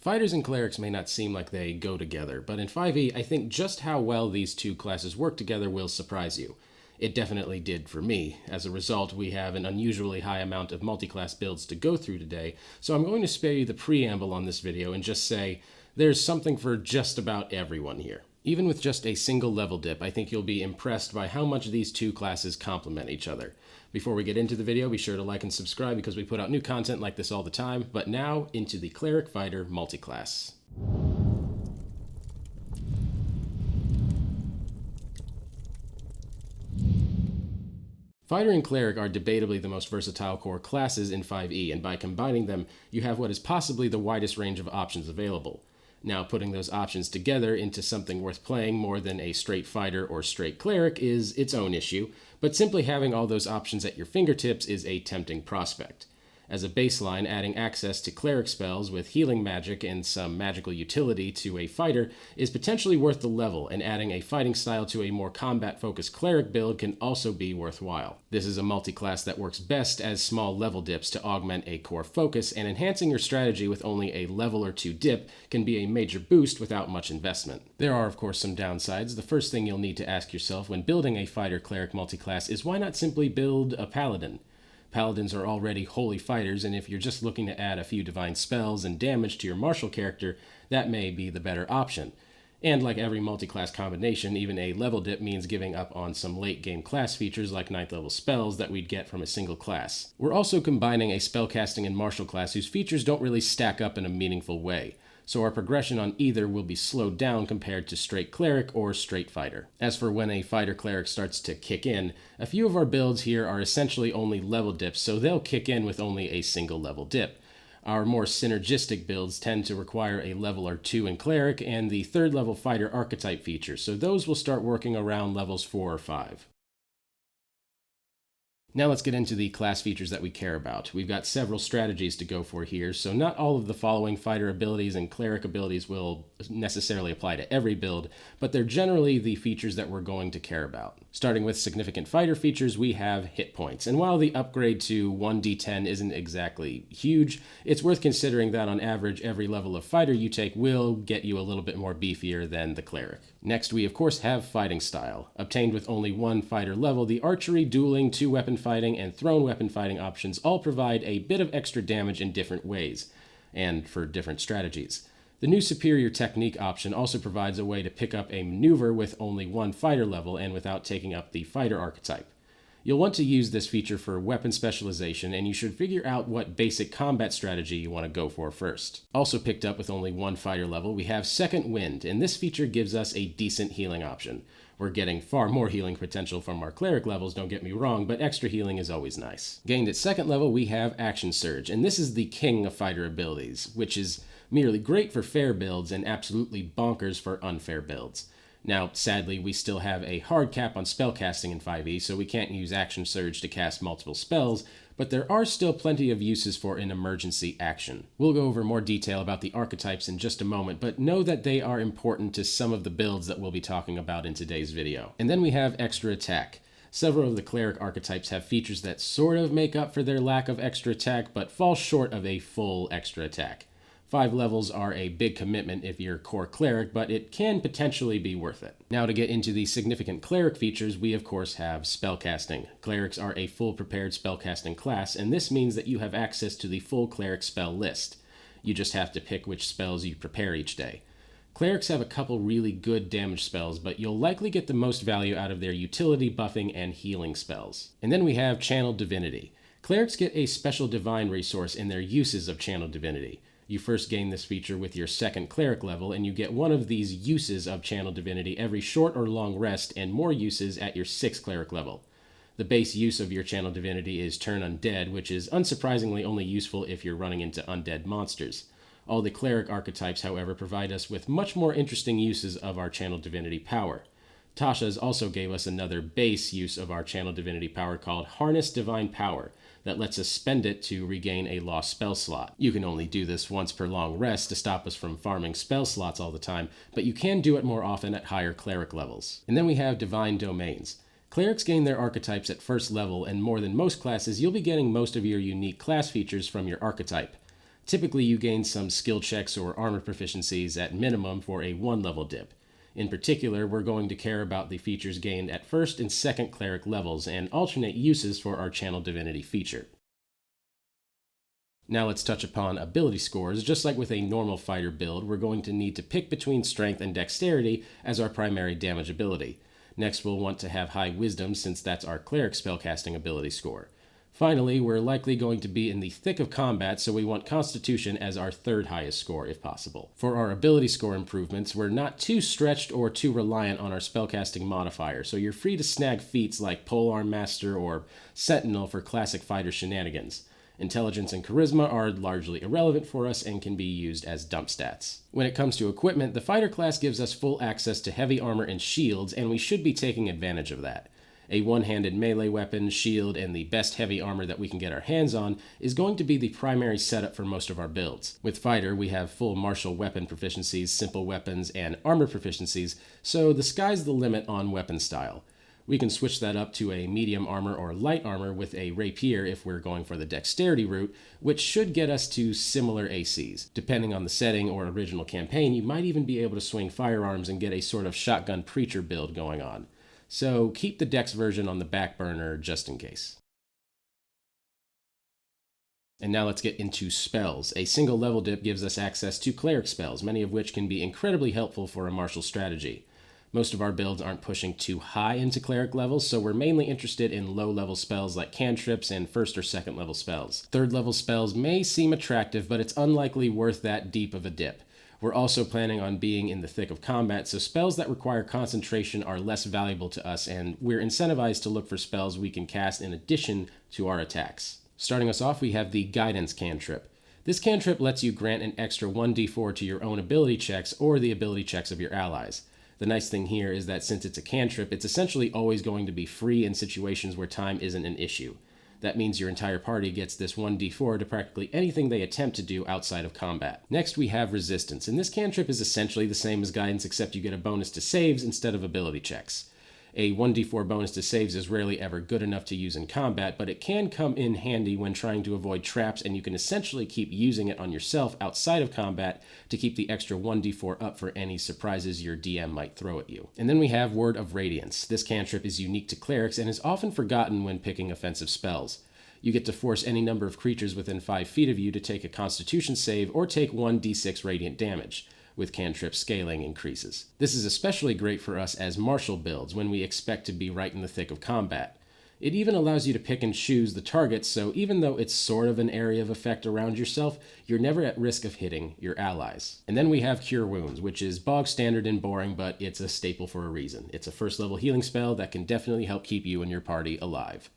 Fighters and clerics may not seem like they go together, but in 5e, I think just how well these two classes work together will surprise you. It definitely did for me. As a result, we have an unusually high amount of multi-class builds to go through today, so I'm going to spare you the preamble on this video and just say there's something for just about everyone here. Even with just a single level dip, I think you'll be impressed by how much these two classes complement each other. Before we get into the video, be sure to like and subscribe because we put out new content like this all the time. But now, into the Cleric Fighter Multiclass. Fighter and Cleric are debatably the most versatile core classes in 5e, and by combining them, you have what is possibly the widest range of options available. Now, putting those options together into something worth playing more than a straight fighter or straight cleric is its own issue, but simply having all those options at your fingertips is a tempting prospect. As a baseline, adding access to cleric spells with healing magic and some magical utility to a fighter is potentially worth the level, and adding a fighting style to a more combat-focused cleric build can also be worthwhile. This is a multi-class that works best as small level dips to augment a core focus, and enhancing your strategy with only a level or two dip can be a major boost without much investment. There are, of course, some downsides. The first thing you'll need to ask yourself when building a fighter-cleric multi-class is why not simply build a paladin? Paladins are already holy fighters, and if you're just looking to add a few divine spells and damage to your martial character, that may be the better option. And like every multi-class combination, even a level dip means giving up on some late-game class features like 9th level spells that we'd get from a single class. We're also combining a spellcasting and martial class whose features don't really stack up in a meaningful way, so our progression on either will be slowed down compared to straight cleric or straight fighter. As for when a fighter cleric starts to kick in, a few of our builds here are essentially only level dips, so they'll kick in with only a single level dip. Our more synergistic builds tend to require a level or two in cleric and the third level fighter archetype feature, so those will start working around levels 4 or 5. Now let's get into the class features that we care about. We've got several strategies to go for here, so not all of the following fighter abilities and cleric abilities will necessarily apply to every build, but they're generally the features that we're going to care about. Starting with significant fighter features, we have hit points, and while the upgrade to 1d10 isn't exactly huge, it's worth considering that on average every level of fighter you take will get you a little bit more beefier than the cleric. Next, we of course have fighting style. Obtained with only one fighter level, the archery, dueling, two-weapon fighting, and thrown weapon fighting options all provide a bit of extra damage in different ways, and for different strategies. The new superior technique option also provides a way to pick up a maneuver with only one fighter level and without taking up the fighter archetype. You'll want to use this feature for weapon specialization, and you should figure out what basic combat strategy you want to go for first. Also picked up with only one fighter level, we have Second Wind, and this feature gives us a decent healing option. We're getting far more healing potential from our cleric levels, don't get me wrong, but extra healing is always nice. Gained at second level, we have Action Surge, and this is the king of fighter abilities, which is merely great for fair builds and absolutely bonkers for unfair builds. Now, sadly, we still have a hard cap on spellcasting in 5e, so we can't use Action Surge to cast multiple spells, but there are still plenty of uses for an emergency action. We'll go over more detail about the archetypes in just a moment, but know that they are important to some of the builds that we'll be talking about in today's video. And then we have Extra Attack. Several of the cleric archetypes have features that sort of make up for their lack of extra attack, but fall short of a full extra attack. 5 levels are a big commitment if you're core cleric, but it can potentially be worth it. Now to get into the significant cleric features, we of course have spellcasting. Clerics are a full prepared spellcasting class, and this means that you have access to the full cleric spell list. You just have to pick which spells you prepare each day. Clerics have a couple really good damage spells, but you'll likely get the most value out of their utility, buffing, and healing spells. And then we have Channeled Divinity. Clerics get a special divine resource in their uses of Channeled Divinity. You first gain this feature with your second cleric level, and you get one of these uses of Channeled Divinity every short or long rest, and more uses at your 6th cleric level. The base use of your Channeled Divinity is Turn Undead, which is unsurprisingly only useful if you're running into undead monsters. All the cleric archetypes, however, provide us with much more interesting uses of our Channeled Divinity power. Tasha's also gave us another base use of our Channeled Divinity power called Harness Divine Power, that lets us spend it to regain a lost spell slot. You can only do this once per long rest to stop us from farming spell slots all the time, but you can do it more often at higher cleric levels. And then we have Divine Domains. Clerics gain their archetypes at first level, and more than most classes, you'll be getting most of your unique class features from your archetype. Typically, you gain some skill checks or armor proficiencies at minimum for a 1-level dip. In particular, we're going to care about the features gained at 1st and 2nd cleric levels and alternate uses for our channel divinity feature. Now let's touch upon ability scores. Just like with a normal fighter build, we're going to need to pick between strength and dexterity as our primary damage ability. Next, we'll want to have high wisdom since that's our cleric spellcasting ability score. Finally, we're likely going to be in the thick of combat, so we want Constitution as our 3rd highest score if possible. For our ability score improvements, we're not too stretched or too reliant on our spellcasting modifier, so you're free to snag feats like Polearm Master or Sentinel for classic fighter shenanigans. Intelligence and Charisma are largely irrelevant for us and can be used as dump stats. When it comes to equipment, the fighter class gives us full access to heavy armor and shields, and we should be taking advantage of that. A one-handed melee weapon, shield, and the best heavy armor that we can get our hands on is going to be the primary setup for most of our builds. With fighter, we have full martial weapon proficiencies, simple weapons, and armor proficiencies, so the sky's the limit on weapon style. We can switch that up to a medium armor or light armor with a rapier if we're going for the dexterity route, which should get us to similar ACs. Depending on the setting or original campaign, you might even be able to swing firearms and get a sort of shotgun preacher build going on. So keep the dex version on the back burner just in case. And now let's get into spells. A single level dip gives us access to cleric spells, many of which can be incredibly helpful for a martial strategy. Most of our builds aren't pushing too high into cleric levels, so we're mainly interested in low-level spells like cantrips and 1st or 2nd level spells. 3rd level spells may seem attractive, but it's unlikely worth that deep of a dip. We're also planning on being in the thick of combat, so spells that require concentration are less valuable to us, and we're incentivized to look for spells we can cast in addition to our attacks. Starting us off, we have the Guidance cantrip. This cantrip lets you grant an extra 1d4 to your own ability checks or the ability checks of your allies. The nice thing here is that since it's a cantrip, it's essentially always going to be free in situations where time isn't an issue. That means your entire party gets this 1d4 to practically anything they attempt to do outside of combat. Next, we have Resistance, and this cantrip is essentially the same as Guidance, except you get a bonus to saves instead of ability checks. A 1d4 bonus to saves is rarely ever good enough to use in combat, but it can come in handy when trying to avoid traps, and you can essentially keep using it on yourself outside of combat to keep the extra 1d4 up for any surprises your DM might throw at you. And then we have Word of Radiance. This cantrip is unique to clerics and is often forgotten when picking offensive spells. You get to force any number of creatures within 5 feet of you to take a Constitution save or take 1d6 radiant damage, with cantrip scaling increases. This is especially great for us as martial builds when we expect to be right in the thick of combat. It even allows you to pick and choose the targets, so even though it's sort of an area of effect around yourself, you're never at risk of hitting your allies. And then we have Cure Wounds, which is bog standard and boring, but it's a staple for a reason. It's a 1st level healing spell that can definitely help keep you and your party alive.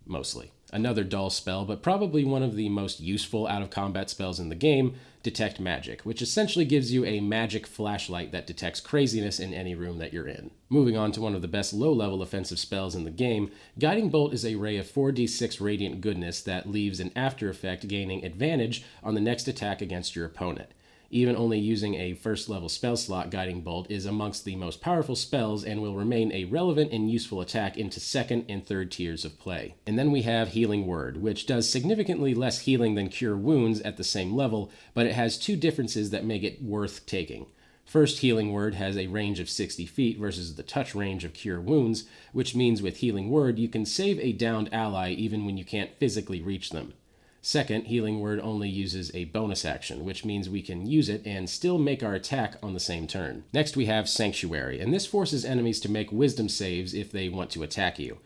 Mostly. Another dull spell, but probably one of the most useful out-of-combat spells in the game, Detect Magic, which essentially gives you a magic flashlight that detects craziness in any room that you're in. Moving on to one of the best low-level offensive spells in the game, Guiding Bolt is a ray of 4d6 radiant goodness that leaves an after effect gaining advantage on the next attack against your opponent. Even only using a 1st level spell slot, Guiding Bolt is amongst the most powerful spells and will remain a relevant and useful attack into 2nd and 3rd tiers of play. And then we have Healing Word, which does significantly less healing than Cure Wounds at the same level, but it has 2 differences that make it worth taking. First, Healing Word has a range of 60 feet versus the touch range of Cure Wounds, which means with Healing Word you can save a downed ally even when you can't physically reach them. Second, Healing Word only uses a bonus action, which means we can use it and still make our attack on the same turn. Next we have Sanctuary, and this forces enemies to make wisdom saves if they want to attack you.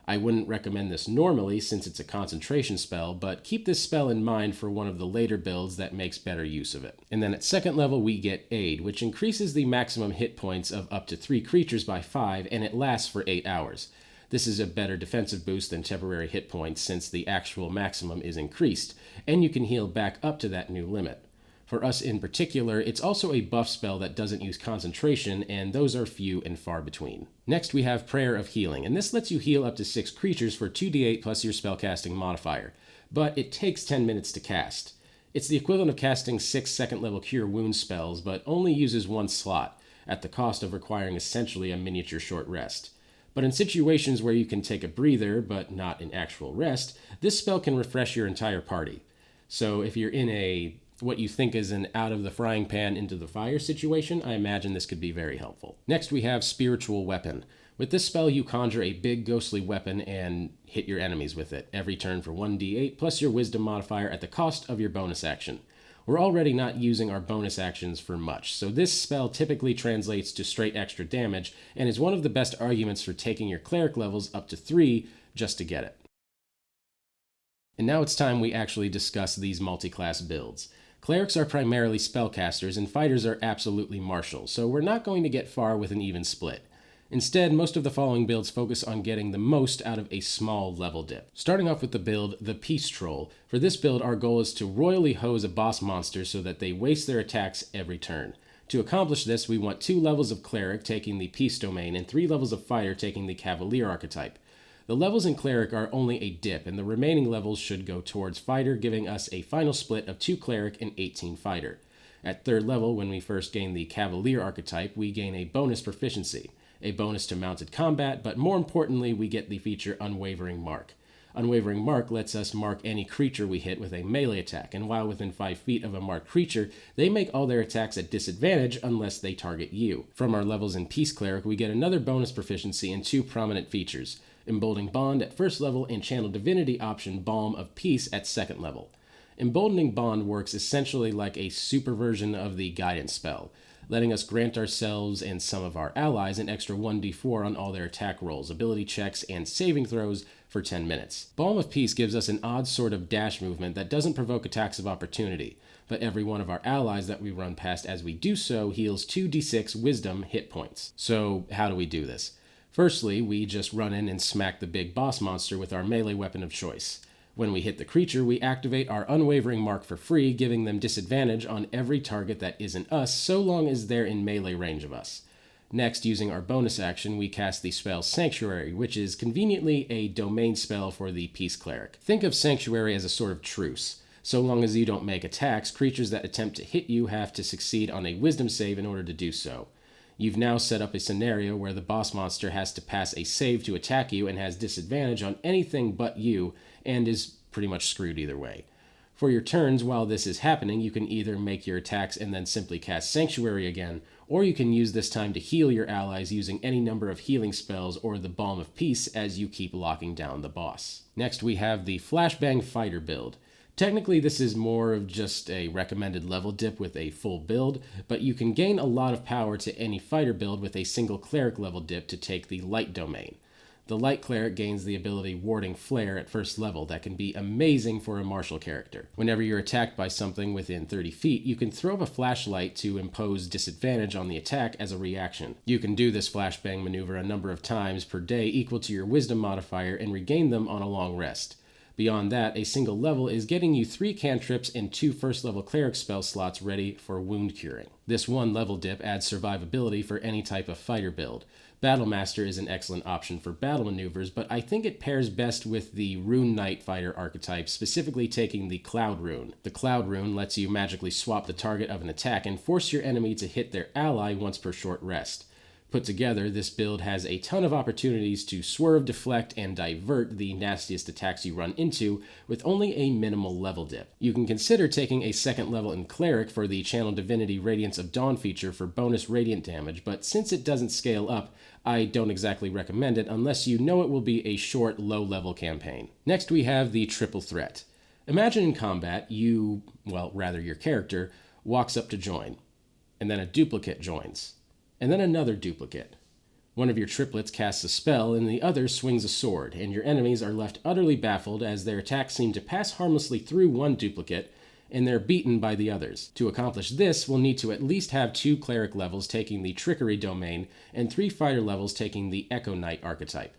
I wouldn't recommend this normally since it's a concentration spell, but keep this spell in mind for one of the later builds that makes better use of it. And then at 2nd level we get Aid, which increases the maximum hit points of up to 3 creatures by 5, and it lasts for 8 hours. This is a better defensive boost than temporary hit points since the actual maximum is increased, and you can heal back up to that new limit. For us in particular, it's also a buff spell that doesn't use concentration, and those are few and far between. Next we have Prayer of Healing, and this lets you heal up to 6 creatures for 2d8 plus your spellcasting modifier, but it takes 10 minutes to cast. It's the equivalent of casting 6 2nd level Cure Wounds spells, but only uses 1 slot, at the cost of requiring essentially a miniature short rest. But in situations where you can take a breather, but not an actual rest, this spell can refresh your entire party. So if you're in a what you think is an out of the frying pan into the fire situation, I imagine this could be very helpful. Next we have Spiritual Weapon. With this spell, you conjure a big ghostly weapon and hit your enemies with it every turn for 1d8 plus your wisdom modifier at the cost of your bonus action. We're already not using our bonus actions for much, so this spell typically translates to straight extra damage and is one of the best arguments for taking your cleric levels up to 3 just to get it. And now it's time we actually discuss these multi-class builds. Clerics are primarily spellcasters and fighters are absolutely martial, so we're not going to get far with an even split. Instead, most of the following builds focus on getting the most out of a small level dip. Starting off with the build, the Peace Troll. For this build, our goal is to royally hose a boss monster so that they waste their attacks every turn. To accomplish this, we want 2 levels of Cleric taking the Peace domain and 3 levels of Fighter taking the Cavalier archetype. The levels in Cleric are only a dip, and the remaining levels should go towards Fighter, giving us a final split of 2 Cleric and 18 Fighter. At 3rd level, when we first gain the Cavalier archetype, we gain a bonus proficiency, a bonus to mounted combat, but more importantly, we get the feature Unwavering Mark. Unwavering Mark lets us mark any creature we hit with a melee attack, and while within 5 feet of a marked creature, they make all their attacks at disadvantage unless they target you. From our levels in Peace Cleric, we get another bonus proficiency and 2 prominent features, Emboldening Bond at 1st level and Channel Divinity option Balm of Peace at 2nd level. Emboldening Bond works essentially like a super version of the Guidance spell, letting us grant ourselves and some of our allies an extra 1d4 on all their attack rolls, ability checks, and saving throws for 10 minutes. Balm of Peace gives us an odd sort of dash movement that doesn't provoke attacks of opportunity, but every one of our allies that we run past as we do so heals 2d6 wisdom hit points. So how do we do this? Firstly, we just run in and smack the big boss monster with our melee weapon of choice. When we hit the creature, we activate our Unwavering Mark for free, giving them disadvantage on every target that isn't us, so long as they're in melee range of us. Next, using our bonus action, we cast the spell Sanctuary, which is conveniently a domain spell for the Peace Cleric. Think of Sanctuary as a sort of truce. So long as you don't make attacks, creatures that attempt to hit you have to succeed on a wisdom save in order to do so. You've now set up a scenario where the boss monster has to pass a save to attack you and has disadvantage on anything but you, and is pretty much screwed either way. For your turns, while this is happening, you can either make your attacks and then simply cast Sanctuary again, or you can use this time to heal your allies using any number of healing spells or the Balm of Peace as you keep locking down the boss. Next, we have the Flashbang Fighter build. Technically, this is more of just a recommended level dip with a full build, but you can gain a lot of power to any fighter build with a single cleric level dip to take the light domain. The light cleric gains the ability Warding Flare at 1st level that can be amazing for a martial character. Whenever you're attacked by something within 30 feet, you can throw a flashlight to impose disadvantage on the attack as a reaction. You can do this flashbang maneuver a number of times per day equal to your wisdom modifier and regain them on a long rest. Beyond that, a single level is getting you 3 cantrips and 2 1st level cleric spell slots ready for wound curing. This 1 level dip adds survivability for any type of fighter build. Battlemaster is an excellent option for battle maneuvers, but I think it pairs best with the Rune Knight fighter archetype, specifically taking the Cloud Rune. The Cloud Rune lets you magically swap the target of an attack and force your enemy to hit their ally once per short rest. Put together, this build has a ton of opportunities to swerve, deflect, and divert the nastiest attacks you run into with only a minimal level dip. You can consider taking a 2nd level in Cleric for the Channel Divinity Radiance of Dawn feature for bonus radiant damage, but since it doesn't scale up, I don't exactly recommend it unless you know it will be a short, low-level campaign. Next, we have the Triple Threat. Imagine in combat, your character, walks up to join, and then a duplicate joins, and then another duplicate. One of your triplets casts a spell, and the other swings a sword, and your enemies are left utterly baffled as their attacks seem to pass harmlessly through one duplicate, and they're beaten by the others. To accomplish this, we'll need to at least have 2 cleric levels taking the Trickery domain, and 3 fighter levels taking the Echo Knight archetype.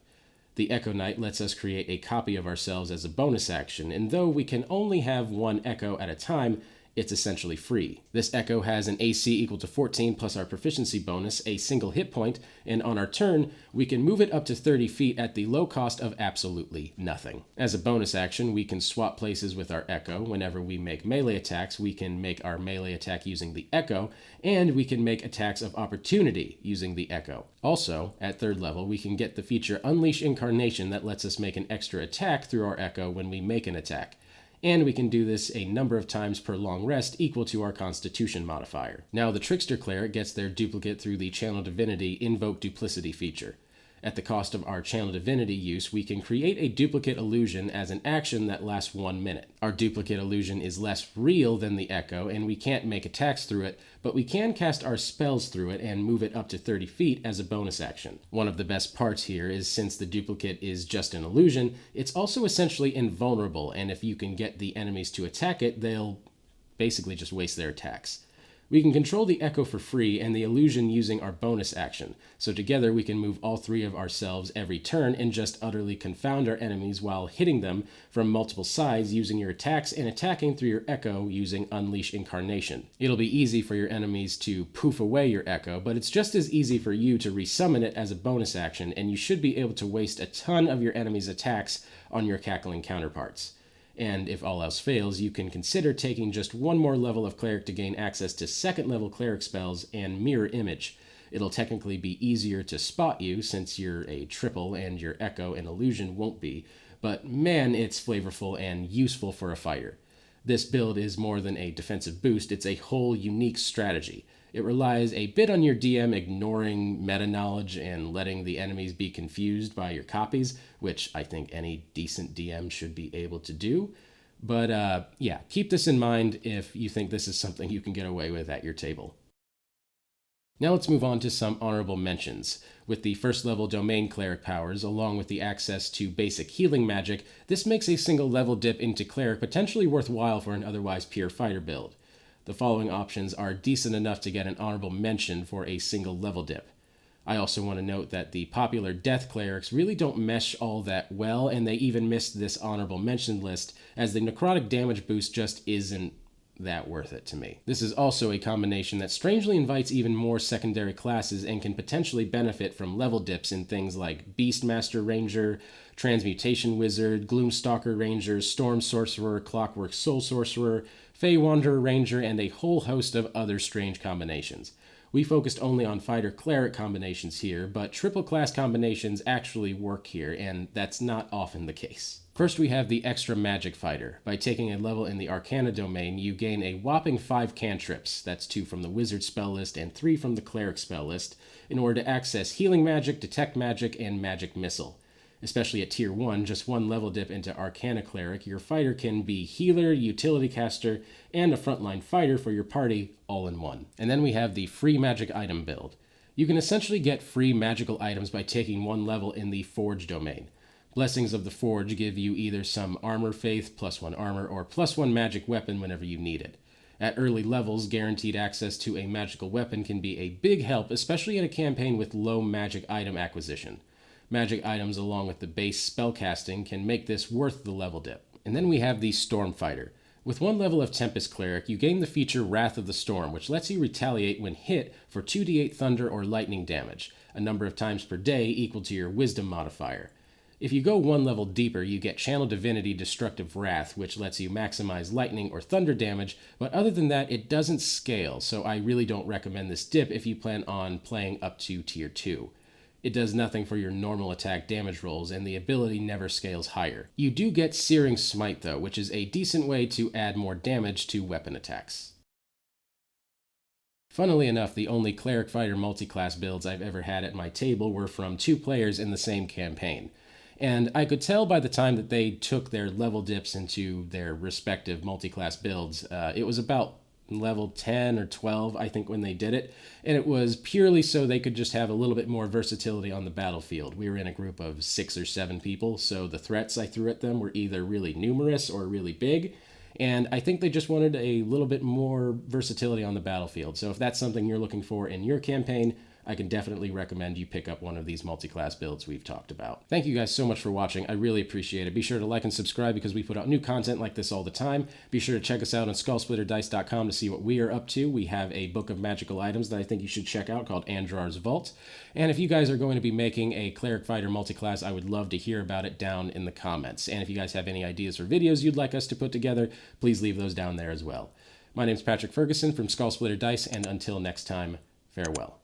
The Echo Knight lets us create a copy of ourselves as a bonus action, and though we can only have 1 Echo at a time, it's essentially free. This Echo has an AC equal to 14 plus our proficiency bonus, a single hit point, and on our turn, we can move it up to 30 feet at the low cost of absolutely nothing. As a bonus action, we can swap places with our Echo. Whenever we make melee attacks, we can make our melee attack using the Echo, and we can make attacks of opportunity using the Echo. Also, at 3rd level, we can get the feature Unleash Incarnation that lets us make an extra attack through our Echo when we make an attack. and we can do this a number of times per long rest equal to our Constitution modifier. Now the Trickster Cleric gets their duplicate through the Channel Divinity Invoke Duplicity feature. At the cost of our Channel Divinity use, we can create a duplicate illusion as an action that lasts 1 minute. Our duplicate illusion is less real than the Echo, and we can't make attacks through it, but we can cast our spells through it and move it up to 30 feet as a bonus action. One of the best parts here is since the duplicate is just an illusion, it's also essentially invulnerable, and if you can get the enemies to attack it, they'll basically just waste their attacks. We can control the Echo for free and the illusion using our bonus action, so together we can move all three of ourselves every turn and just utterly confound our enemies while hitting them from multiple sides using your attacks and attacking through your Echo using Unleash Incarnation. It'll be easy for your enemies to poof away your Echo, but it's just as easy for you to resummon it as a bonus action, and you should be able to waste a ton of your enemy's attacks on your cackling counterparts. And if all else fails, you can consider taking just one more level of Cleric to gain access to second level Cleric spells and Mirror Image. It'll technically be easier to spot you since you're a triple and your Echo and Illusion won't be, but man, it's flavorful and useful for a fighter. This build is more than a defensive boost, it's a whole unique strategy. It relies a bit on your DM ignoring meta knowledge and letting the enemies be confused by your copies, which I think any decent DM should be able to do. But yeah, keep this in mind if you think this is something you can get away with at your table. Now let's move on to some honorable mentions. With the first level domain Cleric powers, along with the access to basic healing magic, this makes a single level dip into Cleric potentially worthwhile for an otherwise pure fighter build. The following options are decent enough to get an honorable mention for a single level dip. I also want to note that the popular Death Clerics really don't mesh all that well, and they even missed this honorable mention list, as the necrotic damage boost just isn't that worth it to me. This is also a combination that strangely invites even more secondary classes and can potentially benefit from level dips in things like Beastmaster Ranger, Transmutation Wizard, Gloomstalker Ranger, Storm Sorcerer, Clockwork Soul Sorcerer, Fey Wanderer Ranger, and a whole host of other strange combinations. We focused only on fighter cleric combinations here, but triple class combinations actually work here, and that's not often the case. First, we have the extra magic fighter. By taking a level in the Arcana domain, you gain a whopping 5 cantrips, that's 2 from the wizard spell list and 3 from the cleric spell list, in order to access healing magic, detect magic, and magic missile. Especially at tier 1, just one level dip into Arcana Cleric, your fighter can be healer, utility caster, and a frontline fighter for your party all in one. And then we have the free magic item build. You can essentially get free magical items by taking one level in the Forge domain. Blessings of the Forge give you either some armor faith, +1 armor, or +1 magic weapon whenever you need it. At early levels, guaranteed access to a magical weapon can be a big help, especially in a campaign with low magic item acquisition. Magic items along with the base spellcasting can make this worth the level dip. And then we have the Storm Fighter. With one level of Tempest Cleric, you gain the feature Wrath of the Storm, which lets you retaliate when hit for 2d8 thunder or lightning damage, a number of times per day equal to your Wisdom modifier. If you go one level deeper, you get Channel Divinity Destructive Wrath, which lets you maximize lightning or thunder damage, but other than that, it doesn't scale, so I really don't recommend this dip if you plan on playing up to tier 2. It does nothing for your normal attack damage rolls, and the ability never scales higher. You do get Searing Smite though, which is a decent way to add more damage to weapon attacks. Funnily enough, the only Cleric Fighter multiclass builds I've ever had at my table were from 2 players in the same campaign. And I could tell by the time that they took their level dips into their respective multiclass builds, it was about level 10 or 12, I think, when they did it. And it was purely so they could just have a little bit more versatility on the battlefield. We were in a group of 6 or 7 people, so the threats I threw at them were either really numerous or really big. And I think they just wanted a little bit more versatility on the battlefield. So if that's something you're looking for in your campaign, I can definitely recommend you pick up one of these multi-class builds we've talked about. Thank you guys so much for watching. I really appreciate it. Be sure to like and subscribe because we put out new content like this all the time. Be sure to check us out on skullsplitterdice.com to see what we are up to. We have a book of magical items that I think you should check out called Andrar's Vault. And if you guys are going to be making a Cleric Fighter multi-class, I would love to hear about it down in the comments. And if you guys have any ideas for videos you'd like us to put together, please leave those down there as well. My name's Patrick Ferguson from Skullsplitter Dice, and until next time, farewell.